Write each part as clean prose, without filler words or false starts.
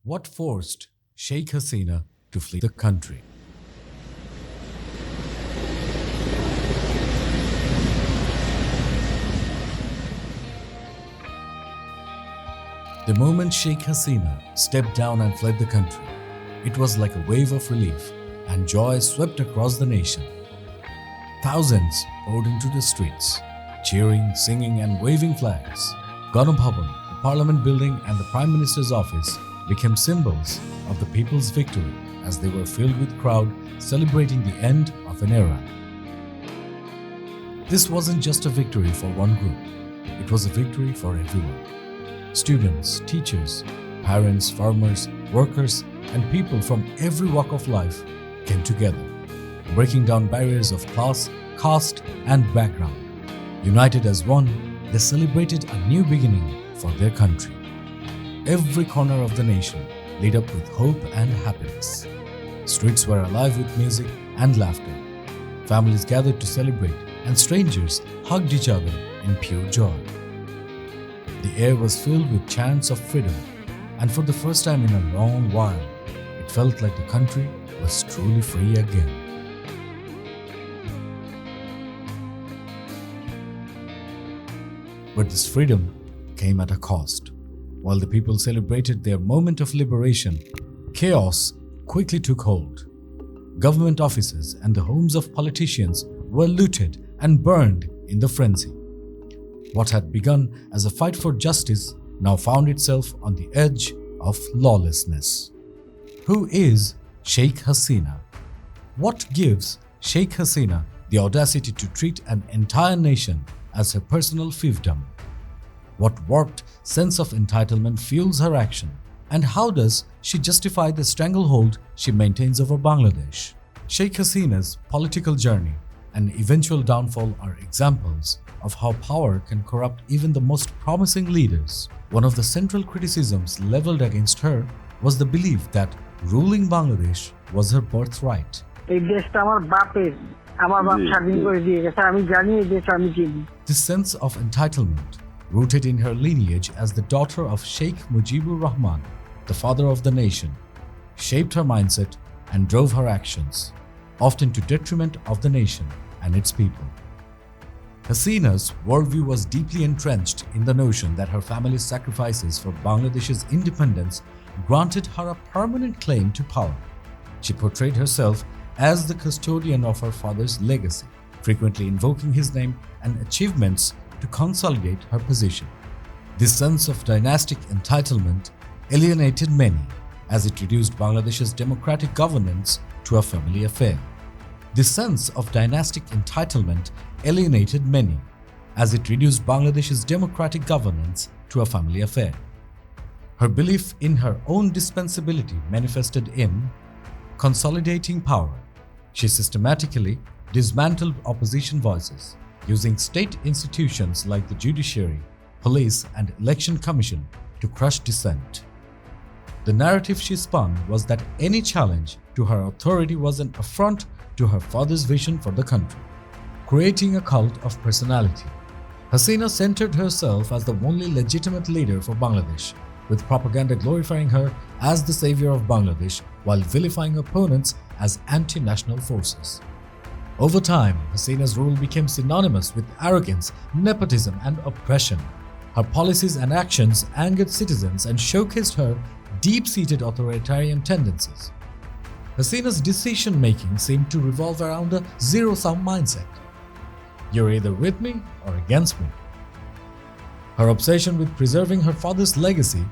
What forced Sheikh Hasina to flee the country? The moment Sheikh Hasina stepped down and fled the country, it was like a wave of relief and joy swept across the nation. Thousands poured into the streets, cheering, singing, and waving flags. Gana Bhavan, the parliament building, and the Prime Minister's office became symbols of the people's victory as they were filled with crowd celebrating the end of an era. This wasn't just a victory for one group, it was a victory for everyone. Students, teachers, parents, farmers, workers, and people from every walk of life came together, breaking down barriers of class, caste, and background. United as one, they celebrated a new beginning for their country. Every corner of the nation lit up with hope and happiness. Streets were alive with music and laughter. Families gathered to celebrate, and strangers hugged each other in pure joy. The air was filled with chants of freedom, and for the first time in a long while, it felt like the country was truly free again. But this freedom came at a cost. While the people celebrated their moment of liberation, chaos quickly took hold. Government offices and the homes of politicians were looted and burned in the frenzy. What had begun as a fight for justice now found itself on the edge of lawlessness. Who is Sheikh Hasina? What gives Sheikh Hasina the audacity to treat an entire nation as her personal fiefdom? What warped sense of entitlement fuels her action? And how does she justify the stranglehold she maintains over Bangladesh? Sheikh Hasina's political journey and eventual downfall are examples of how power can corrupt even the most promising leaders. One of the central criticisms leveled against her was the belief that ruling Bangladesh was her birthright. This sense of entitlement, rooted in her lineage as the daughter of Sheikh Mujibur Rahman, the father of the nation, shaped her mindset and drove her actions, often to detriment of the nation and its people. Hasina's worldview was deeply entrenched in the notion that her family's sacrifices for Bangladesh's independence granted her a permanent claim to power. She portrayed herself as the custodian of her father's legacy, frequently invoking his name and achievements to consolidate her position. This sense of dynastic entitlement alienated many, as it reduced Bangladesh's democratic governance to a family affair. This sense of dynastic entitlement alienated many, as it reduced Bangladesh's democratic governance to a family affair. Her belief in her own dispensability manifested in consolidating power. She systematically dismantled opposition voices, using state institutions like the judiciary, police, and election commission to crush dissent. The narrative she spun was that any challenge to her authority was an affront to her father's vision for the country, creating a cult of personality. Hasina centered herself as the only legitimate leader for Bangladesh, with propaganda glorifying her as the savior of Bangladesh while vilifying opponents as anti-national forces. Over time, Hasina's rule became synonymous with arrogance, nepotism, and oppression. Her policies and actions angered citizens and showcased her deep-seated authoritarian tendencies. Hasina's decision-making seemed to revolve around a zero-sum mindset. You're either with me or against me. Her obsession with preserving her father's legacy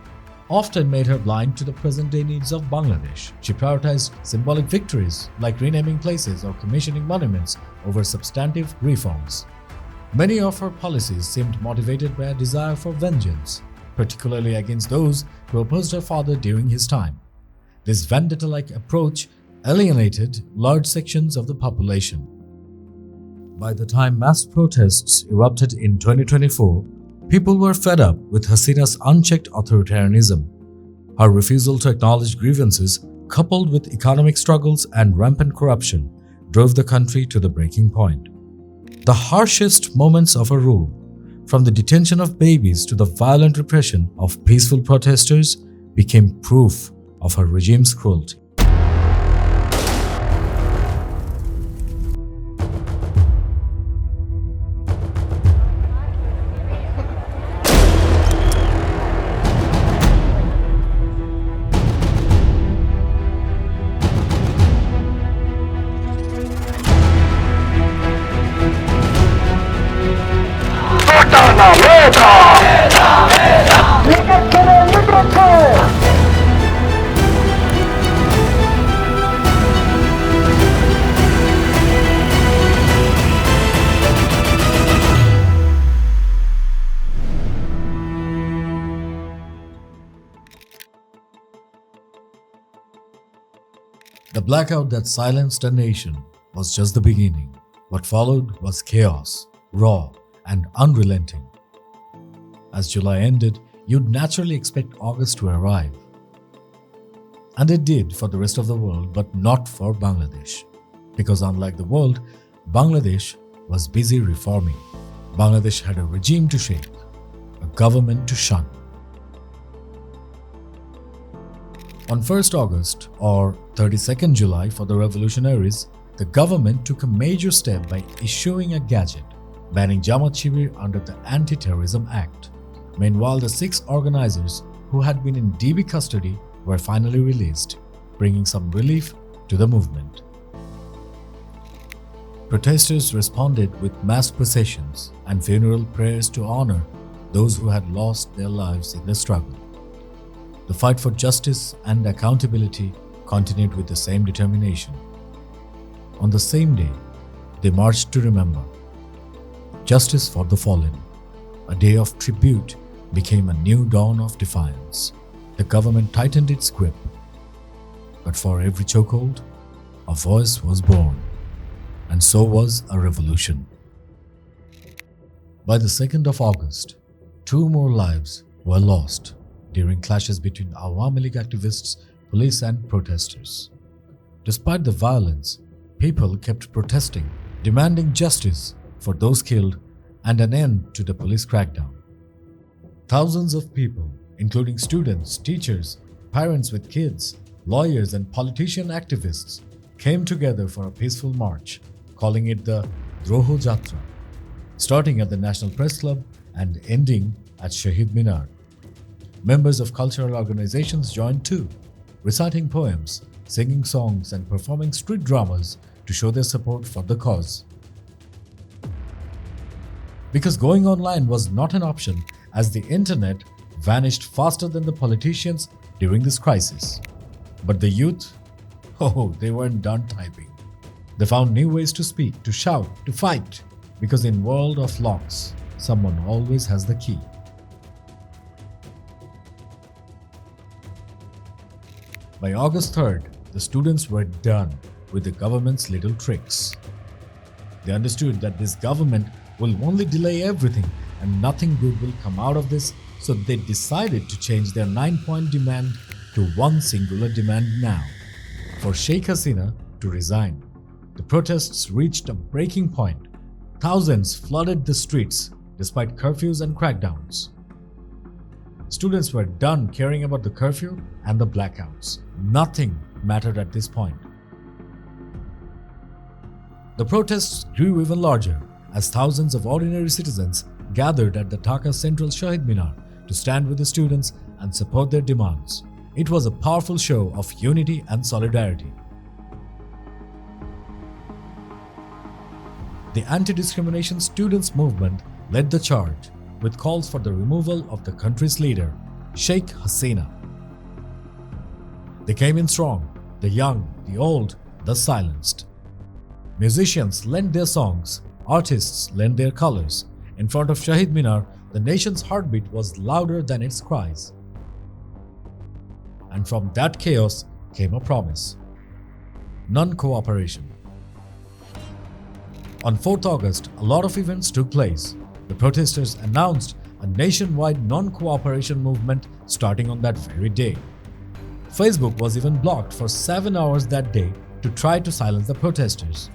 often made her blind to the present-day needs of Bangladesh. She prioritized symbolic victories like renaming places or commissioning monuments over substantive reforms. Many of her policies seemed motivated by a desire for vengeance, particularly against those who opposed her father during his time. This vendetta-like approach alienated large sections of the population. By the time mass protests erupted in 2024, people were fed up with Hasina's unchecked authoritarianism. Her refusal to acknowledge grievances, coupled with economic struggles and rampant corruption, drove the country to the breaking point. The harshest moments of her rule, from the detention of babies to the violent repression of peaceful protesters, became proof of her regime's cruelty. The blackout that silenced a nation was just the beginning. What followed was chaos, raw and unrelenting. As July ended, you'd naturally expect August to arrive. And it did for the rest of the world, but not for Bangladesh. Because unlike the world, Bangladesh was busy reforming. Bangladesh had a regime to shake, a government to shun. On 1st August or 32nd July for the revolutionaries, the government took a major step by issuing a gadget banning Jamaat-Shibir under the Anti-Terrorism Act. Meanwhile, the 6 organizers who had been in DB custody were finally released, bringing some relief to the movement. Protesters responded with mass processions and funeral prayers to honor those who had lost their lives in the struggle. The fight for justice and accountability continued with the same determination. On the same day, they marched to remember. Justice for the fallen. A day of tribute became a new dawn of defiance. The government tightened its grip. But for every chokehold, a voice was born. And so was a revolution. By the 2nd of August, 2 more lives were lost during clashes between Awami League activists, police and protesters. Despite the violence, people kept protesting, demanding justice for those killed and an end to the police crackdown. Thousands of people, including students, teachers, parents with kids, lawyers and politician activists, came together for a peaceful march, calling it the Droho Jatra, starting at the National Press Club and ending at Shahid Minar. Members of cultural organizations joined too, reciting poems, singing songs and performing street dramas to show their support for the cause. Because going online was not an option, as the internet vanished faster than the politicians during this crisis. But the youth, they weren't done typing. They found new ways to speak, to shout, to fight, because in world of locks, someone always has the key. By August 3rd, the students were done with the government's little tricks. They understood that this government will only delay everything and nothing good will come out of this, so they decided to change their 9-point demand to one singular demand now, for Sheikh Hasina to resign. The protests reached a breaking point. Thousands flooded the streets despite curfews and crackdowns. Students were done caring about the curfew and the blackouts. Nothing mattered at this point. The protests grew even larger as thousands of ordinary citizens gathered at the Dhaka Central Shahid Minar to stand with the students and support their demands. It was a powerful show of unity and solidarity. The anti-discrimination students' movement led the charge, with calls for the removal of the country's leader, Sheikh Hasina. They came in strong, the young, the old, the silenced. Musicians lent their songs, artists lent their colors. In front of Shahid Minar, the nation's heartbeat was louder than its cries. And from that chaos came a promise: non-cooperation. On 4th August, a lot of events took place. The protesters announced a nationwide non-cooperation movement starting on that very day. Facebook was even blocked for 7 hours that day to try to silence the protesters.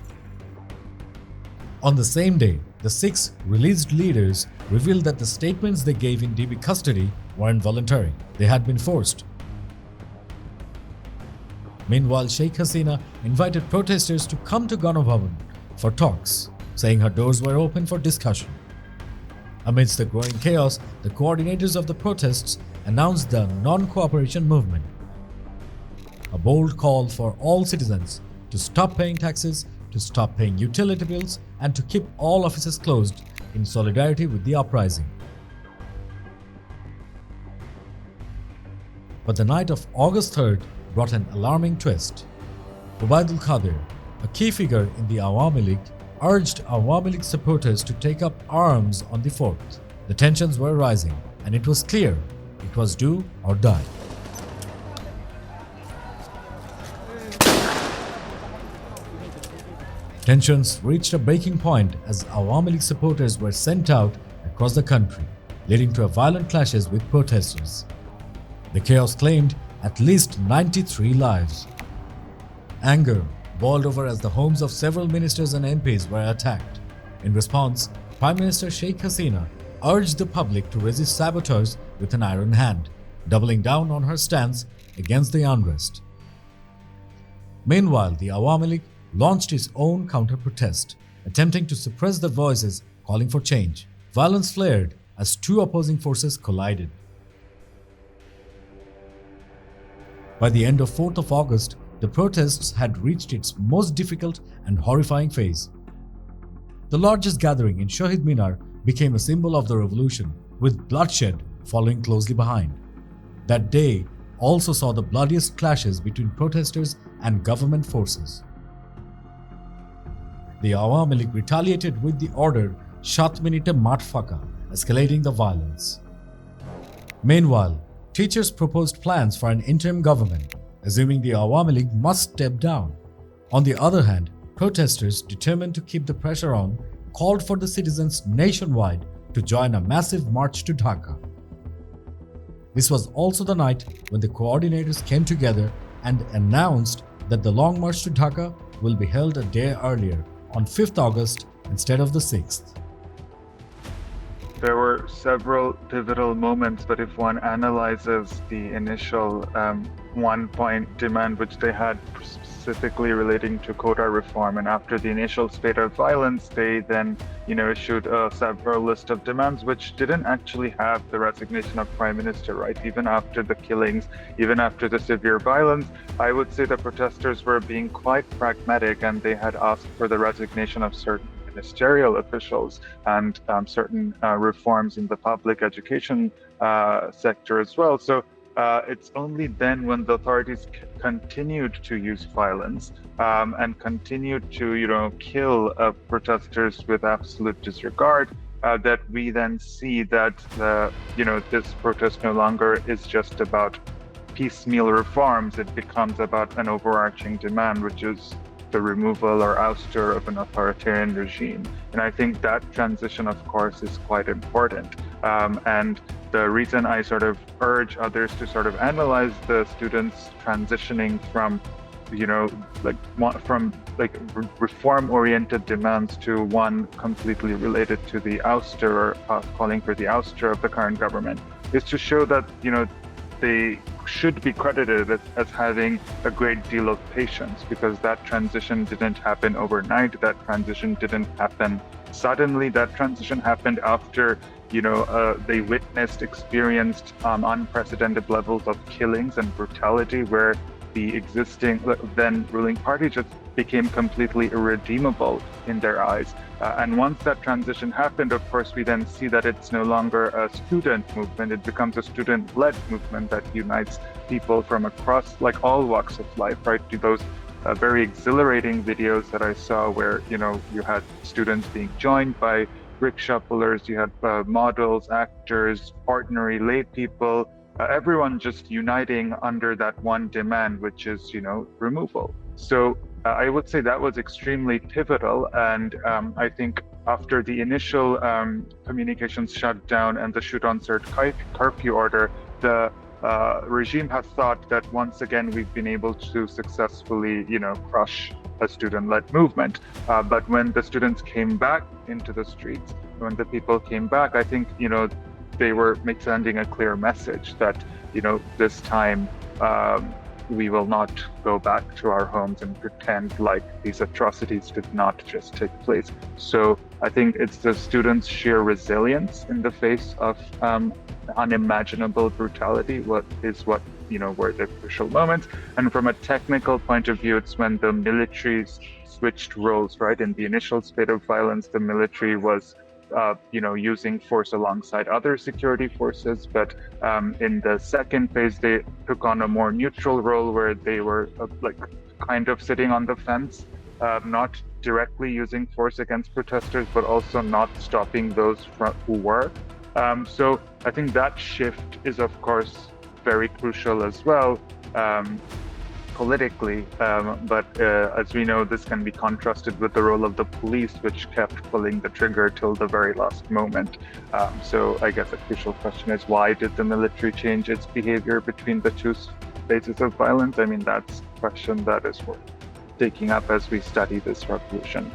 On the same day, the 6 released leaders revealed that the statements they gave in DB custody weren't voluntary. They had been forced. Meanwhile, Sheikh Hasina invited protesters to come to Ganabhavan for talks, saying her doors were open for discussion. Amidst the growing chaos, the coordinators of the protests announced the non-cooperation movement, a bold call for all citizens to stop paying taxes, to stop paying utility bills, and to keep all offices closed in solidarity with the uprising. But the night of August 3rd brought an alarming twist. Ubaidul Qadir, a key figure in the Awami League, urged Awami League supporters to take up arms on the 4th. The tensions were rising, and it was clear it was do or die. Tensions reached a breaking point as Awami League supporters were sent out across the country, leading to violent clashes with protesters. The chaos claimed at least 93 lives. Anger boiled over as the homes of several ministers and MPs were attacked. In response, Prime Minister Sheikh Hasina urged the public to resist saboteurs with an iron hand, doubling down on her stance against the unrest. Meanwhile, the Awami League launched its own counter-protest, attempting to suppress the voices calling for change. Violence flared as two opposing forces collided. By the end of 4th of August, the protests had reached its most difficult and horrifying phase. The largest gathering in Shahid Minar became a symbol of the revolution, with bloodshed following closely behind. That day also saw the bloodiest clashes between protesters and government forces. The Awami League retaliated with the order "Shat Minute Mat Faka," escalating the violence. Meanwhile, teachers proposed plans for an interim government, assuming the Awami League must step down. On the other hand, protesters, determined to keep the pressure on, called for the citizens nationwide to join a massive march to Dhaka. This was also the night when the coordinators came together and announced that the Long March to Dhaka will be held a day earlier, on 5th August instead of the 6th. There were several pivotal moments, but if one analyzes the initial one-point demand which they had specifically relating to quota reform, and after the initial spate of violence, they then issued several list of demands which didn't actually have the resignation of Prime Minister, right? Even after the killings, even after the severe violence, I would say the protesters were being quite pragmatic, and they had asked for the resignation of certain ministerial officials and certain reforms in the public education sector as well. So it's only then when the authorities continued to use violence and continued to kill protesters with absolute disregard that we then see that this protest no longer is just about piecemeal reforms. It becomes about an overarching demand, which is the removal or ouster of an authoritarian regime. And I think that transition, of course, is quite important. And the reason I sort of urge others to sort of analyze the students transitioning from reform-oriented demands to one completely related to the ouster, or calling for the ouster of the current government, is to show that they should be credited as having a great deal of patience, because that transition didn't happen overnight. That transition didn't happen suddenly. That transition happened after they experienced unprecedented levels of killings and brutality, where the existing then ruling party just became completely irredeemable in their eyes. And once that transition happened, of course, we then see that it's no longer a student movement. It becomes a student-led movement that unites people from across all walks of life, right? To those very exhilarating videos that I saw where, you had students being joined by rickshaw pullers, you had models, actors, ordinary lay people, everyone just uniting under that one demand, which is, removal. So I would say that was extremely pivotal. And I think after the initial communications shutdown and the shoot-on-search curfew order, the regime has thought that once again we've been able to successfully, crush a student-led movement. But when the students came back into the streets, when the people came back, I think, they were sending a clear message that, this time we will not go back to our homes and pretend like these atrocities did not just take place. So I think it's the students' sheer resilience in the face of unimaginable brutality were the crucial moments. And from a technical point of view, it's when the military switched roles, right? In the initial spate of violence, the military was using force alongside other security forces. But in the second phase, they took on a more neutral role where they were kind of sitting on the fence, not directly using force against protesters, but also not stopping those who were. So I think that shift is, of course, very crucial as well. Politically, but as we know, this can be contrasted with the role of the police, which kept pulling the trigger till the very last moment. So I guess a crucial question is, why did the military change its behavior between the two phases of violence? I mean, that's a question that is worth taking up as we study this revolution.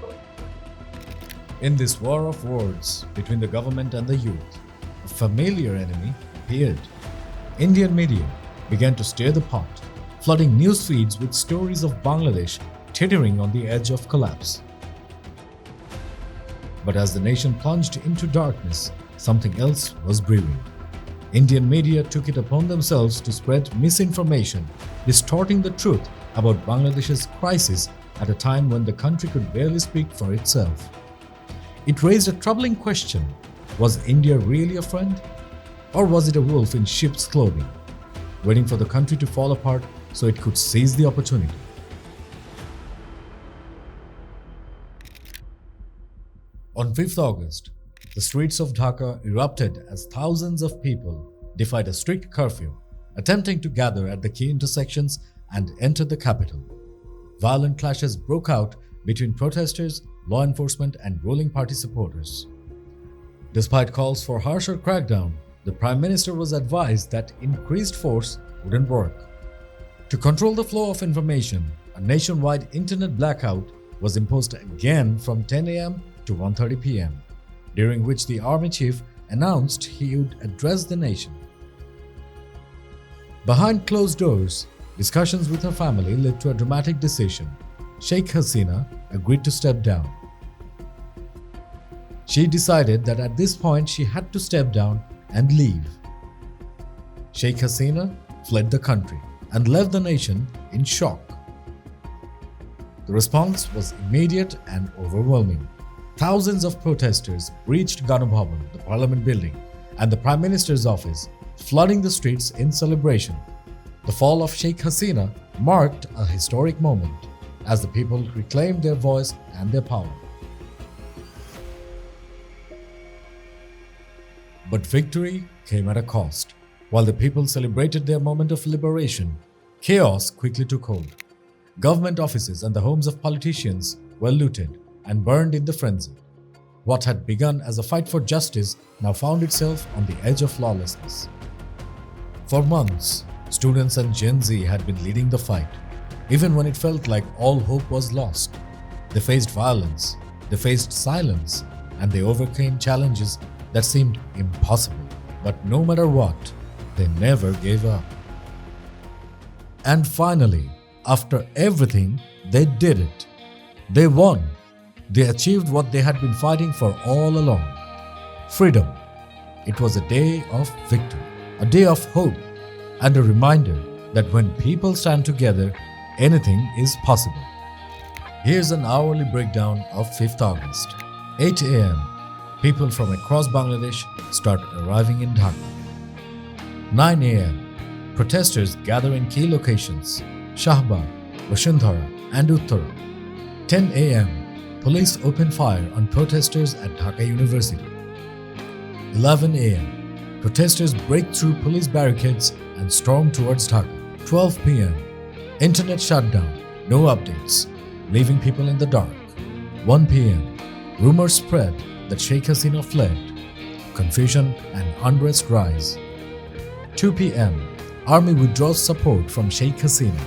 In this war of words between the government and the youth, a familiar enemy appeared. Indian media began to stir the pot, flooding news feeds with stories of Bangladesh teetering on the edge of collapse. But as the nation plunged into darkness, something else was brewing. Indian media took it upon themselves to spread misinformation, distorting the truth about Bangladesh's crisis at a time when the country could barely speak for itself. It raised a troubling question: was India really a friend? Or was it a wolf in sheep's clothing, waiting for the country to fall apart so it could seize the opportunity? On 5th August, the streets of Dhaka erupted as thousands of people defied a strict curfew, attempting to gather at the key intersections and enter the capital. Violent clashes broke out between protesters, law enforcement, and ruling party supporters. Despite calls for harsher crackdown, the Prime Minister was advised that increased force wouldn't work. To control the flow of information, a nationwide internet blackout was imposed again from 10 a.m. to 1:30 p.m., during which the army chief announced he would address the nation. Behind closed doors, discussions with her family led to a dramatic decision. Sheikh Hasina agreed to step down. She decided that at this point she had to step down and leave. Sheikh Hasina fled the country and left the nation in shock. The response was immediate and overwhelming. Thousands of protesters breached Gana Bhavan, the parliament building, and the Prime Minister's office, flooding the streets in celebration. The fall of Sheikh Hasina marked a historic moment as the people reclaimed their voice and their power. But victory came at a cost. While the people celebrated their moment of liberation, chaos quickly took hold. Government offices and the homes of politicians were looted and burned in the frenzy. What had begun as a fight for justice now found itself on the edge of lawlessness. For months, students and Gen Z had been leading the fight, even when it felt like all hope was lost. They faced violence, they faced silence, and they overcame challenges that seemed impossible. But no matter what, they never gave up. And finally, after everything, they did it. They won. They achieved what they had been fighting for all along: freedom. It was a day of victory, a day of hope, and a reminder that when people stand together, anything is possible. Here's an hourly breakdown of 5th August. 8 a.m. People from across Bangladesh start arriving in Dhaka. 9 a.m. Protesters gather in key locations: Shahbag, Vasundhara, and Uttara. 10 a.m. Police open fire on protesters at Dhaka University. 11 a.m. Protesters break through police barricades and storm towards Dhaka. 12 p.m. Internet shutdown, no updates, leaving people in the dark. 1 p.m. Rumors spread that Sheikh Hasina fled. Confusion and unrest rise. 2 p.m. Army withdraws support from Sheikh Hasina.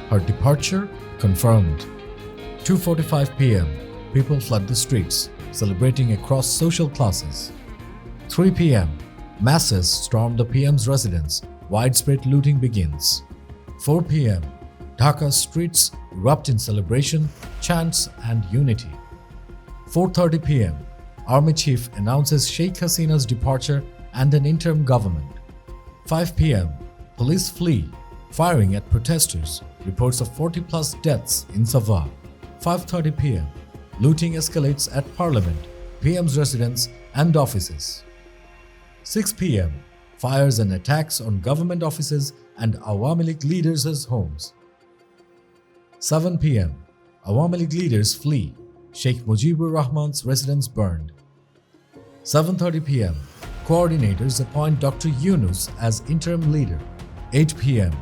Her departure confirmed. 2:45 p.m. People flood the streets, celebrating across social classes. 3 p.m. Masses storm the PM's residence. Widespread looting begins. 4 p.m. Dhaka streets erupt in celebration, chants and unity. 4:30 p.m. Army Chief announces Sheikh Hasina's departure and an interim government. 5 p.m. Police flee, firing at protesters. Reports of 40+ deaths in Savah. 5:30 p.m. Looting escalates at Parliament, PM's residence and offices. 6 p.m. Fires and attacks on government offices and Awami League leaders' homes. 7 p.m. Awami League leaders flee. Sheikh Mujibur Rahman's residence burned. 7:30 p.m. Coordinators appoint Dr. Yunus as interim leader. 8 p.m.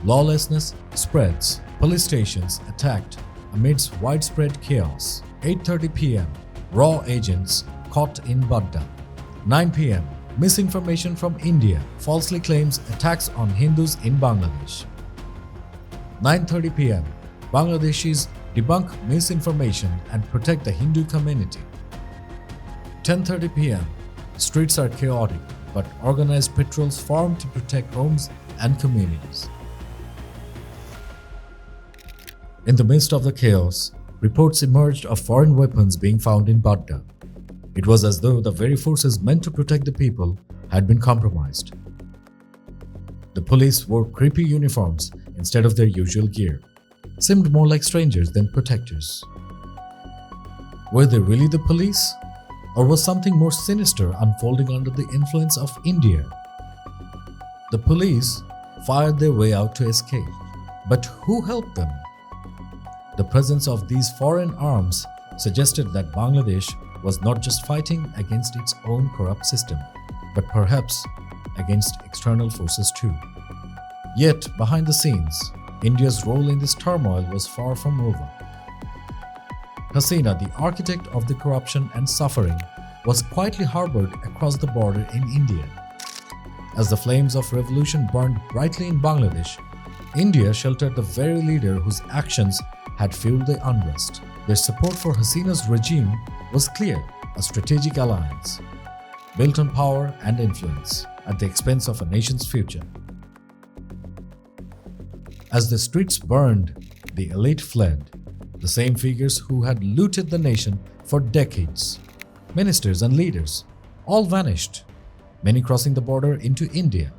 Lawlessness spreads. Police stations attacked amidst widespread chaos. 8:30 p.m. Raw agents caught in Badda. 9 p.m. Misinformation from India falsely claims attacks on Hindus in Bangladesh. 9:30 p.m. Bangladeshis debunk misinformation and protect the Hindu community. 10:30 p.m. Streets are chaotic, but organized patrols form to protect homes and communities. In the midst of the chaos, reports emerged of foreign weapons being found in Badda. It was as though the very forces meant to protect the people had been compromised. The police wore creepy uniforms instead of their usual gear, seemed more like strangers than protectors. Were they really the police? Or was something more sinister unfolding under the influence of India? The police fired their way out to escape, but who helped them? The presence of these foreign arms suggested that Bangladesh was not just fighting against its own corrupt system, but perhaps against external forces too. Yet, behind the scenes, India's role in this turmoil was far from over. Hasina, the architect of the corruption and suffering, was quietly harbored across the border in India. As the flames of revolution burned brightly in Bangladesh, India sheltered the very leader whose actions had fueled the unrest. Their support for Hasina's regime was clear, a strategic alliance, built on power and influence at the expense of a nation's future. As the streets burned, the elite fled, the same figures who had looted the nation for decades. Ministers and leaders, all vanished, many crossing the border into India.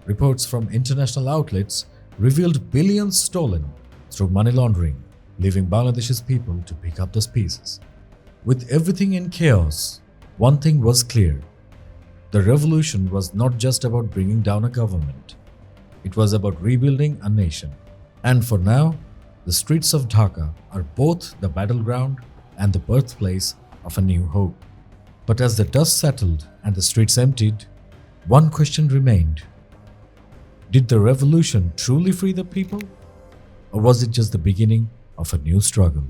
Reports from international outlets revealed billions stolen through money laundering, leaving Bangladesh's people to pick up those pieces. With everything in chaos, one thing was clear. The revolution was not just about bringing down a government. It was about rebuilding a nation. And for now, the streets of Dhaka are both the battleground and the birthplace of a new hope. But as the dust settled and the streets emptied, one question remained. Did the revolution truly free the people? Or was it just the beginning of a new struggle?